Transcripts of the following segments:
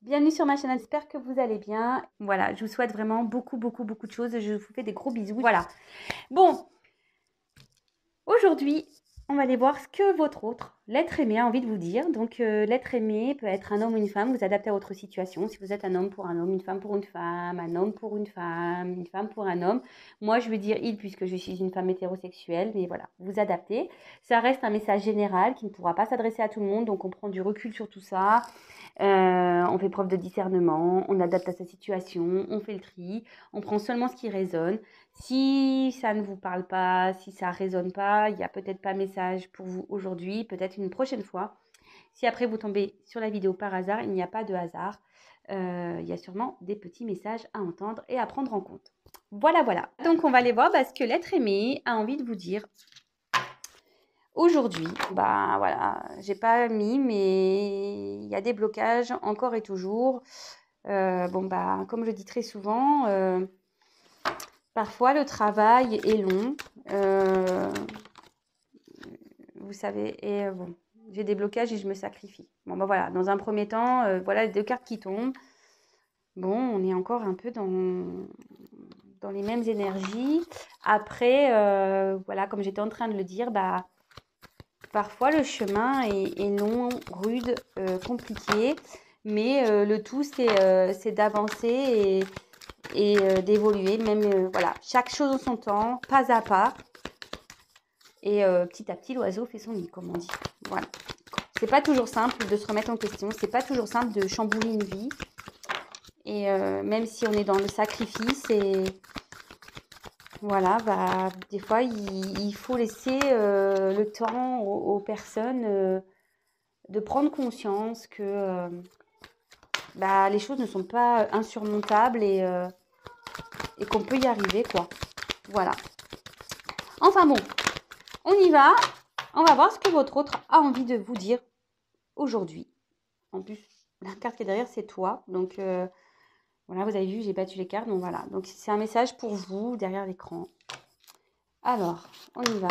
Bienvenue sur ma chaîne, j'espère que vous allez bien. Voilà, je vous souhaite vraiment beaucoup de choses. Je vous fais des gros bisous. Voilà. Bon, aujourd'hui, on va aller voir ce que votre autre, l'être aimé, a envie de vous dire. Donc, l'être aimé peut être un homme ou une femme, vous adaptez à votre situation. Si vous êtes un homme pour un homme, une femme pour une femme, un homme pour une femme pour un homme. Moi, je veux dire il puisque je suis une femme hétérosexuelle, mais voilà, vous adaptez. Ça reste un message général qui ne pourra pas s'adresser à tout le monde, donc on prend du recul sur tout ça. On fait preuve de discernement, on adapte à sa situation, on fait le tri, on prend seulement ce qui résonne. Si ça ne vous parle pas, si ça résonne pas, il n'y a peut-être pas message pour vous aujourd'hui, peut-être une prochaine fois. Si après vous tombez sur la vidéo par hasard, il n'y a pas de hasard. Il y a sûrement des petits messages à entendre et à prendre en compte. Voilà, voilà. Donc on va aller voir ce que l'être aimé a envie de vous dire aujourd'hui. Bah voilà, j'ai pas mis, mais il y a des blocages encore et toujours. Bon bah comme je dis très souvent, parfois le travail est long. Vous savez, et bon, j'ai des blocages et je me sacrifie. Bon bah voilà, dans un premier temps, voilà les deux cartes qui tombent. Bon, on est encore un peu dans les mêmes énergies. Après, voilà, comme j'étais en train de le dire, bah parfois le chemin est long, rude, compliqué, mais le tout c'est d'avancer et d'évoluer, même voilà, chaque chose en son temps, pas à pas. Et petit à petit, l'oiseau fait son nid, comme on dit. Voilà. C'est pas toujours simple de se remettre en question, c'est pas toujours simple de chambouler une vie. Et même si on est dans le sacrifice, et voilà, bah, des fois, il faut laisser le temps aux personnes de prendre conscience que bah, les choses ne sont pas insurmontables et qu'on peut y arriver, quoi. Voilà. Enfin bon, on y va. On va voir ce que votre autre a envie de vous dire aujourd'hui. En plus, la carte qui est derrière, c'est toi. Donc, voilà, vous avez vu, j'ai battu les cartes. Donc, voilà. Donc, c'est un message pour vous derrière l'écran. Alors, on y va.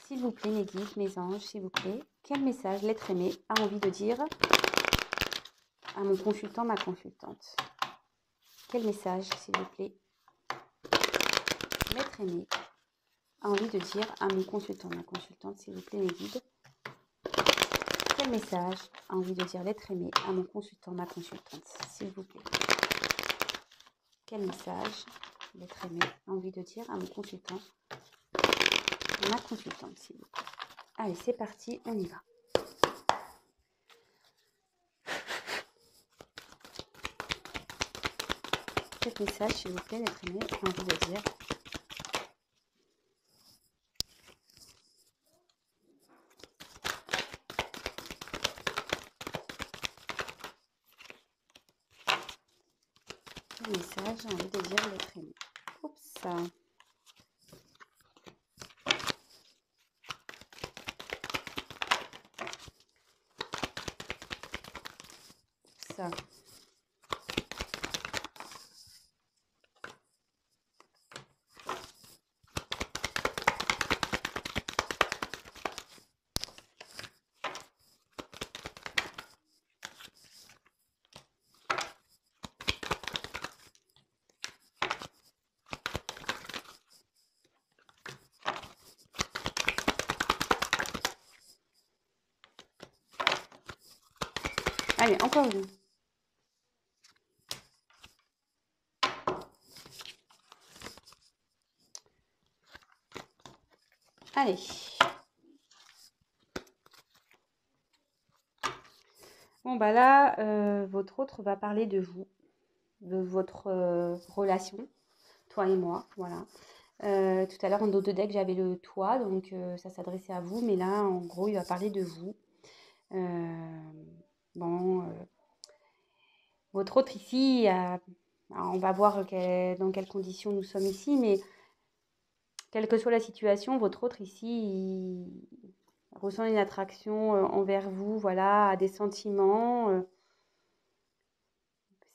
S'il vous plaît, mes guides, mes anges, s'il vous plaît. Quel message l'être aimé a envie de dire à mon consultant, ma consultante? Quel message, s'il vous plaît, l'être aimé a envie de dire à mon consultant, ma consultante, s'il vous plaît, mes guides? Quel message a envie de dire l'être aimé à mon consultant, ma consultante, s'il vous plaît? Quel message l'être aimé a envie de dire à mon consultant, ma consultante, s'il vous plaît? Allez, c'est parti, on y va. Quel message, s'il vous plaît, l'être aimé a envie de dire quel message a envie de dire l'être aimé? Oups, ça. Ça. Allez, encore une. Allez. Bon, bah là, votre autre va parler de vous, de votre relation, toi et moi, voilà. Tout à l'heure, en dos de deck, j'avais le toi, donc ça s'adressait à vous, mais là, en gros, il va parler de vous. Bon, votre autre ici, alors, on va voir dans quelles conditions nous sommes ici, mais quelle que soit la situation, votre autre ici, il ressent une attraction envers vous, voilà, a des sentiments.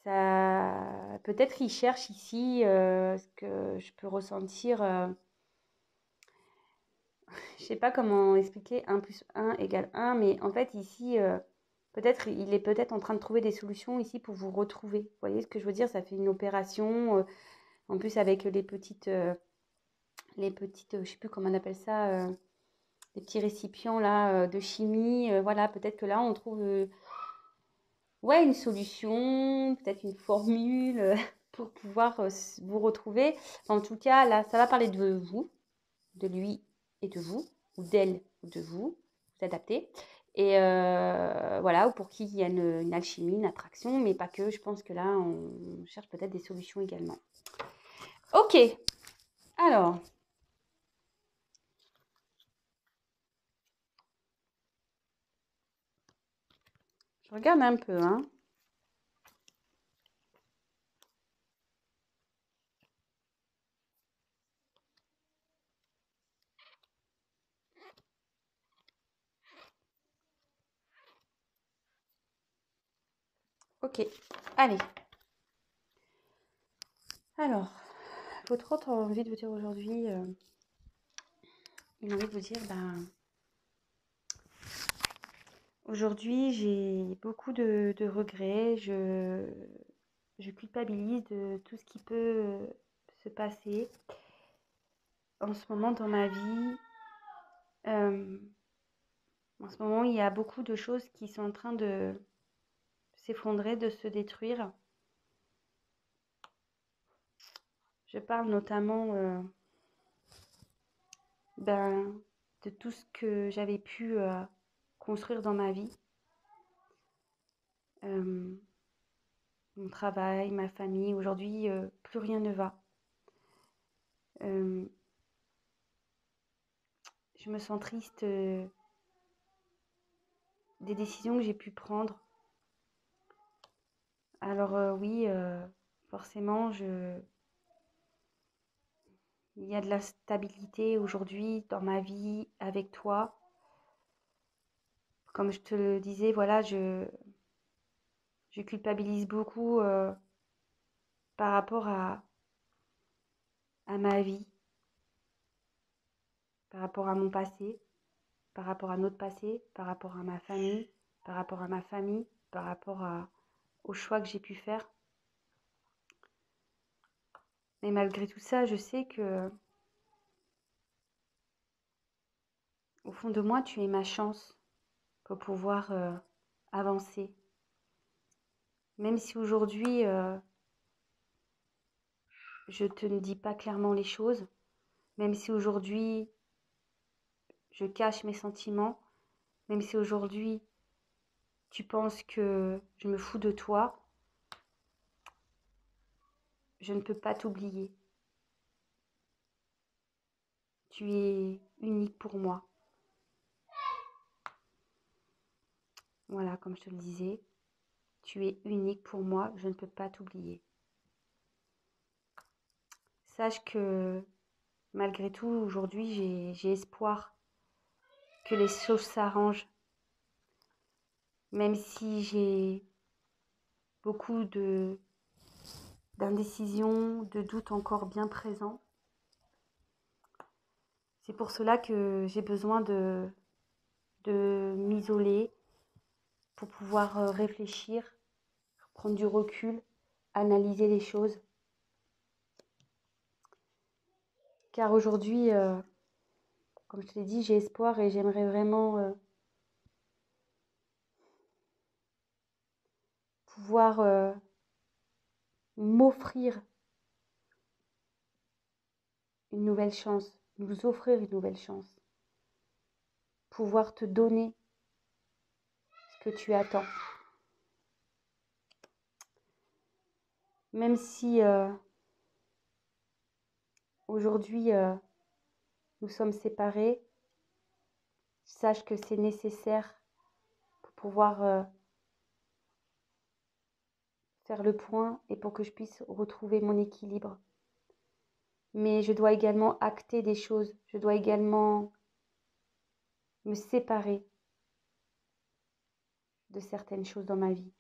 Ça, peut-être il cherche ici ce que je peux ressentir. Je sais pas comment expliquer 1 plus 1 égale 1, mais en fait ici, Peut-être, il est peut-être en train de trouver des solutions ici pour vous retrouver. Vous voyez ce que je veux dire? Ça fait une opération, en plus avec je sais plus comment on appelle ça, les petits récipients là de chimie. Voilà, peut-être que là on trouve ouais, une solution, peut-être une formule pour pouvoir vous retrouver. Enfin, en tout cas, là, ça va parler de vous, de lui et de vous, ou d'elle ou de vous, vous adaptez. Et voilà, ou pour qui il y a une alchimie, une attraction, mais pas que. Je pense que là, on cherche peut-être des solutions également. Ok, alors. Je regarde un peu, hein. Ok, allez. Alors, votre autre envie de vous dire aujourd'hui, il a envie de vous dire, ben, aujourd'hui, j'ai beaucoup de regrets. Je culpabilise de tout ce qui peut se passer en ce moment dans ma vie. Euh, En ce moment, il y a beaucoup de choses qui sont en train de s'effondrer, de se détruire. Je parle notamment ben, de tout ce que j'avais pu construire dans ma vie. Euh, Mon travail, ma famille. Aujourd'hui, plus rien ne va. Euh, je me sens triste des décisions que j'ai pu prendre. Alors oui, forcément, il y a de la stabilité aujourd'hui dans ma vie avec toi. Comme je te le disais, voilà, je culpabilise beaucoup par rapport à ma vie, par rapport à mon passé, par rapport à notre passé, par rapport à ma famille, par rapport à ma famille, par rapport aux choix que j'ai pu faire. Mais malgré tout ça, je sais que au fond de moi, tu es ma chance pour pouvoir avancer. Même si aujourd'hui, je te ne dis pas clairement les choses, même si aujourd'hui, je cache mes sentiments, même si aujourd'hui, tu penses que je me fous de toi, je ne peux pas t'oublier. Tu es unique pour moi. Voilà, comme je te le disais, tu es unique pour moi, je ne peux pas t'oublier. Sache que malgré tout, aujourd'hui, j'ai espoir que les choses s'arrangent, même si j'ai beaucoup d'indécision, de doutes encore bien présents. C'est pour cela que j'ai besoin de m'isoler pour pouvoir réfléchir, prendre du recul, analyser les choses. Car aujourd'hui, comme je te l'ai dit, j'ai espoir et j'aimerais vraiment pouvoir m'offrir une nouvelle chance, nous offrir une nouvelle chance, pouvoir te donner ce que tu attends. Même si aujourd'hui nous sommes séparés, sache que c'est nécessaire pour pouvoir faire le point et pour que je puisse retrouver mon équilibre. Mais je dois également acter des choses, je dois également me séparer de certaines choses dans ma vie.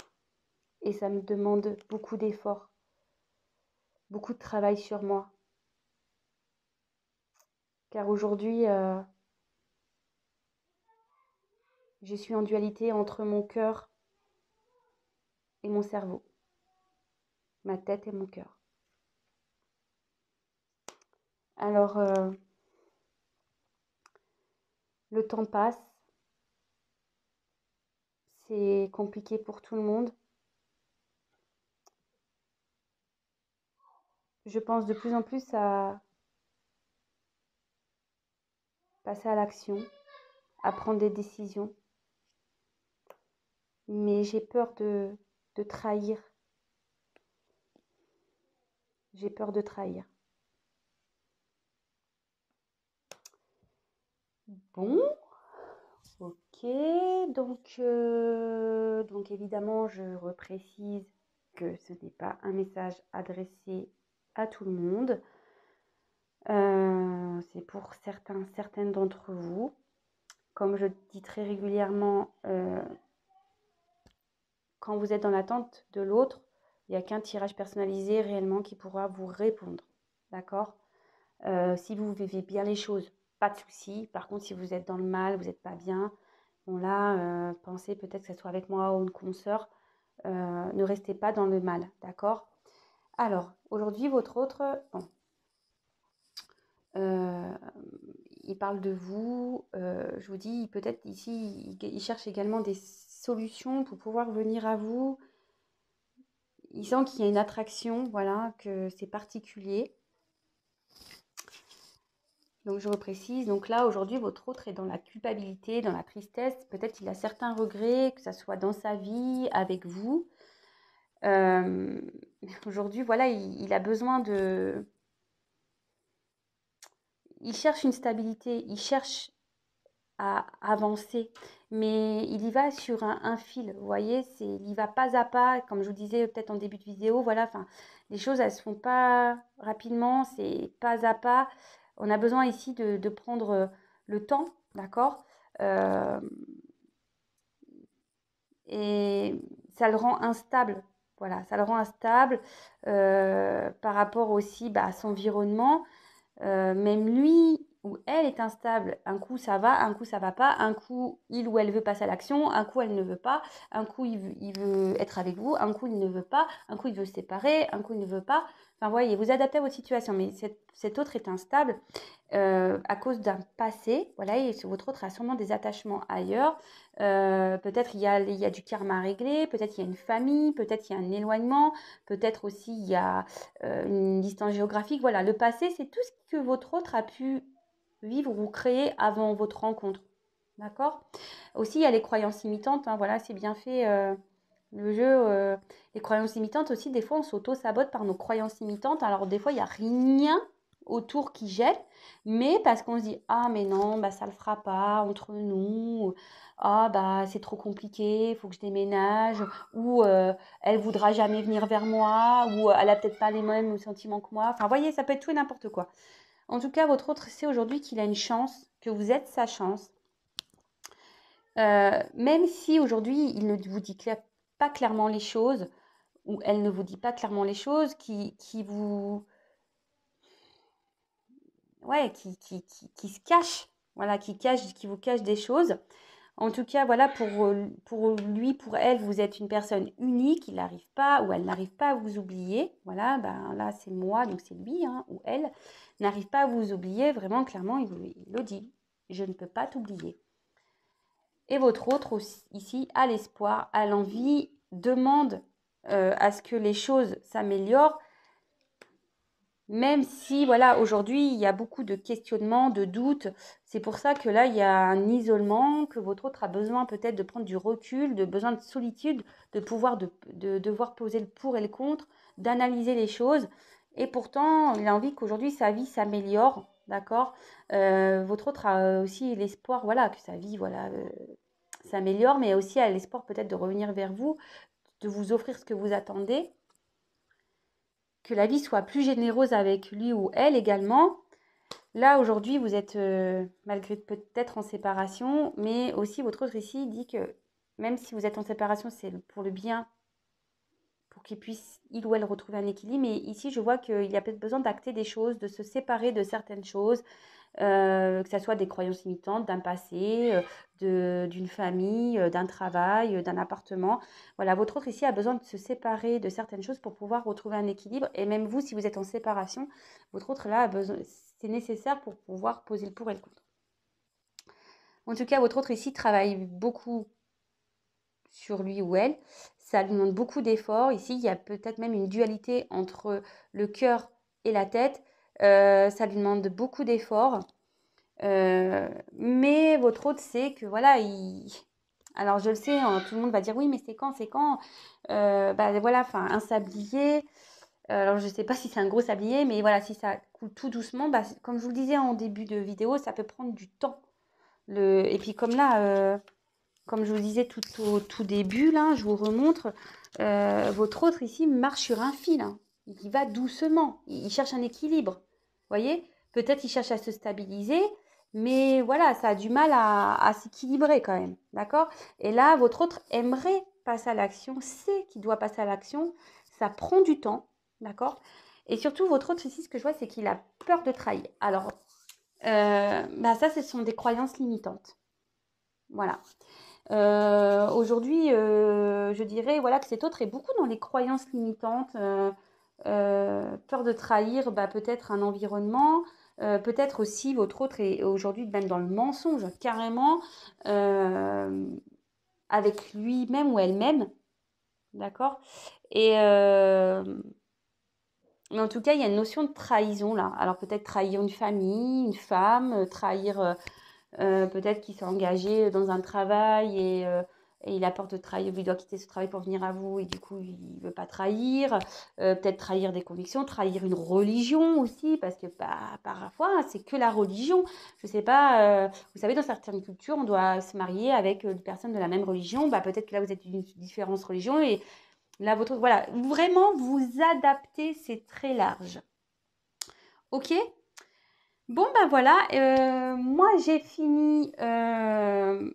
Et ça me demande beaucoup d'efforts, beaucoup de travail sur moi. Car aujourd'hui, je suis en dualité entre mon cœur et mon cerveau, ma tête et mon cœur. Alors, le temps passe, c'est compliqué pour tout le monde. Je pense de plus en plus à passer à l'action, à prendre des décisions. Mais j'ai peur de trahir. J'ai peur de trahir. Bon, ok. Donc évidemment, je reprécise que ce n'est pas un message adressé à tout le monde. C'est pour certaines d'entre vous. Comme je dis très régulièrement, quand vous êtes dans l'attente de l'autre, il n'y a qu'un tirage personnalisé réellement qui pourra vous répondre. D'accord? Si vous vivez bien les choses, pas de souci. Par contre, si vous êtes dans le mal, vous n'êtes pas bien, bon là, pensez peut-être que ce soit avec moi ou une consoeur, ne restez pas dans le mal, d'accord? Alors, aujourd'hui, votre autre, bon, il parle de vous, je vous dis, peut-être ici, il cherche également des solutions pour pouvoir venir à vous. Il sent qu'il y a une attraction, voilà, que c'est particulier. Donc je reprécise, donc là aujourd'hui votre autre est dans la culpabilité, dans la tristesse, peut-être qu'il a certains regrets, que ça soit dans sa vie, avec vous. Aujourd'hui voilà, il a besoin de... Il cherche une stabilité, il cherche à avancer, mais il y va sur un fil, vous voyez, il y va pas à pas, comme je vous disais peut-être en début de vidéo, voilà, enfin, les choses elles se font pas rapidement, c'est pas à pas. On a besoin ici de prendre le temps, d'accord? Euh, et ça le rend instable, voilà, ça le rend instable par rapport aussi à son environnement. Même lui ou elle est instable. Un coup ça va, un coup ça va pas, un coup il ou elle veut passer à l'action, un coup elle ne veut pas, un coup il veut être avec vous, un coup il ne veut pas, un coup il veut se séparer, un coup il ne veut pas. Enfin voyez, vous adaptez à votre situation, mais cet autre est instable à cause d'un passé, voilà, et votre autre a sûrement des attachements ailleurs. Peut-être il y a du karma à régler, peut-être il y a une famille, peut-être il y a un éloignement, peut-être aussi il y a une distance géographique. Voilà, le passé, c'est tout ce que votre autre a pu vivre ou créer avant votre rencontre. D'accord? Aussi, il y a les croyances imitantes. Hein, voilà, c'est bien fait le jeu. Les croyances imitantes aussi, des fois, on s'auto-sabote par nos croyances imitantes. Alors, des fois, il n'y a rien autour qui gêne, mais parce qu'on se dit ah mais non bah ça le fera pas entre nous, ah bah c'est trop compliqué, il faut que je déménage, ou elle voudra jamais venir vers moi, ou elle a peut-être pas les mêmes sentiments que moi. Enfin voyez, ça peut être tout et n'importe quoi. En tout cas, votre autre sait aujourd'hui qu'il a une chance, que vous êtes sa chance. Même si aujourd'hui il ne vous dit pas clairement les choses, ou elle ne vous dit pas clairement les choses, qui vous ouais, qui se cache, voilà, qui vous cache des choses. En tout cas, voilà, pour lui, pour elle, vous êtes une personne unique, il n'arrive pas, ou elle n'arrive pas à vous oublier. Voilà, ben là, c'est moi, donc c'est lui, hein, ou elle, n'arrive pas à vous oublier. Vraiment, clairement, il le dit. Je ne peux pas t'oublier. Et votre autre aussi, ici a l'espoir, a l'envie, demande à ce que les choses s'améliorent. Même si, voilà, aujourd'hui, il y a beaucoup de questionnements, de doutes. C'est pour ça que là, il y a un isolement, que votre autre a besoin peut-être de prendre du recul, de besoin de solitude, de pouvoir de devoir poser le pour et le contre, d'analyser les choses. Et pourtant, il a envie qu'aujourd'hui, sa vie s'améliore, d'accord? Votre autre a aussi l'espoir, voilà, que sa vie, voilà, s'améliore, mais aussi a l'espoir peut-être de revenir vers vous, de vous offrir ce que vous attendez, que la vie soit plus généreuse avec lui ou elle également. Là, aujourd'hui, vous êtes malgré peut-être en séparation, mais aussi votre autre ici dit que même si vous êtes en séparation, c'est pour le bien, pour qu'il puisse, il ou elle, retrouver un équilibre. Mais ici, je vois qu'il y a peut-être besoin d'acter des choses, de se séparer de certaines choses. que ça soit des croyances limitantes, d'un passé, d'une famille, d'un travail, d'un appartement. Voilà, votre autre ici a besoin de se séparer de certaines choses pour pouvoir retrouver un équilibre. Et même vous, si vous êtes en séparation, votre autre là a besoin, c'est nécessaire pour pouvoir poser le pour et le contre. En tout cas, votre autre ici travaille beaucoup sur lui ou elle. Ça lui demande beaucoup d'efforts. Ici, il y a peut-être même une dualité entre le cœur et la tête. Ça lui demande beaucoup d'efforts. Mais votre autre sait que voilà, alors je le sais, hein, tout le monde va dire oui, mais c'est quand bah voilà, enfin un sablier. Alors je sais pas si c'est un gros sablier, mais voilà, si ça coule tout doucement, bah, comme je vous le disais en début de vidéo, ça peut prendre du temps. Et puis comme là, comme je vous disais tout au tout début, là, je vous remontre, votre autre ici marche sur un fil, hein. Il y va doucement, il cherche un équilibre. Vous voyez? Peut-être il cherche à se stabiliser, mais voilà, ça a du mal à s'équilibrer quand même. D'accord? Et là, votre autre aimerait passer à l'action, sait qu'il doit passer à l'action. Ça prend du temps. D'accord? Et surtout, votre autre ici, ce que je vois, c'est qu'il a peur de trahir. Alors, bah ça, ce sont des croyances limitantes. Voilà. Aujourd'hui, je dirais voilà, que cet autre est beaucoup dans les croyances limitantes, peur de trahir bah, peut-être un environnement, peut-être aussi votre autre est aujourd'hui même dans le mensonge, carrément, avec lui-même ou elle-même, d'accord? Et mais en tout cas, il y a une notion de trahison là. Alors peut-être trahir une famille, une femme, trahir peut-être qu'il s'est engagé dans un travail et il a peur de trahir, il doit quitter ce travail pour venir à vous et du coup il ne veut pas trahir. Peut-être trahir des convictions, trahir une religion aussi, parce que bah, parfois c'est que la religion. Je ne sais pas, vous savez, dans certaines cultures, on doit se marier avec des personnes de la même religion. Bah, peut-être que là vous êtes d'une différente religion et là votre. Voilà, vraiment vous adaptez, c'est très large. Ok? Bon, ben voilà, moi j'ai fini le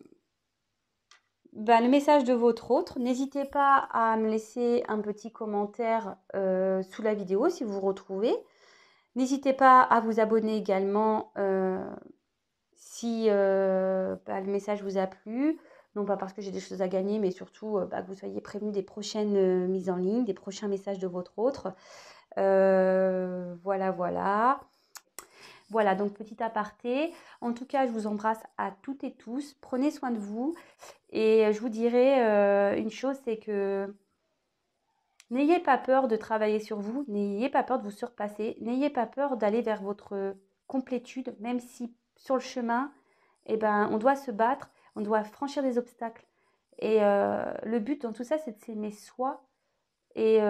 message de votre autre. N'hésitez pas à me laisser un petit commentaire sous la vidéo si vous vous retrouvez. N'hésitez pas à vous abonner également si le message vous a plu. Non pas parce que j'ai des choses à gagner, mais surtout que vous soyez prévenus des prochaines mises en ligne, des prochains messages de votre autre. Voilà, voilà. Voilà, donc petit aparté. En tout cas, je vous embrasse à toutes et tous. Prenez soin de vous. Et je vous dirai une chose, c'est que n'ayez pas peur de travailler sur vous. N'ayez pas peur de vous surpasser. N'ayez pas peur d'aller vers votre complétude, même si sur le chemin, eh ben, on doit se battre, on doit franchir des obstacles. Et le but dans tout ça, c'est de s'aimer soi et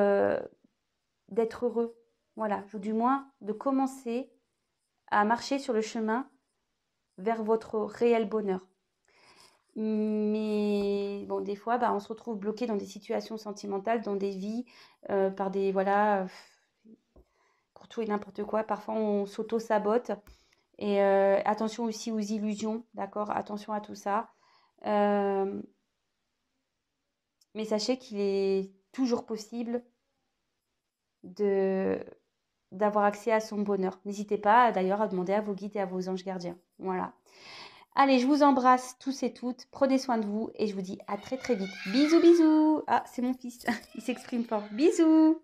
d'être heureux. Voilà, ou du moins de commencer à marcher sur le chemin vers votre réel bonheur. Mais bon, des fois, on se retrouve bloqué dans des situations sentimentales, dans des vies, par des, voilà, pour tout et n'importe quoi. Parfois, on s'auto-sabote. Et attention aussi aux illusions, d'accord? Attention à tout ça. Mais sachez qu'il est toujours possible de d'avoir accès à son bonheur. N'hésitez pas d'ailleurs à demander à vos guides et à vos anges gardiens. Voilà. Allez, je vous embrasse tous et toutes. Prenez soin de vous et je vous dis à très très vite. Bisous, bisous. Ah, c'est mon fils. Il s'exprime fort. Bisous.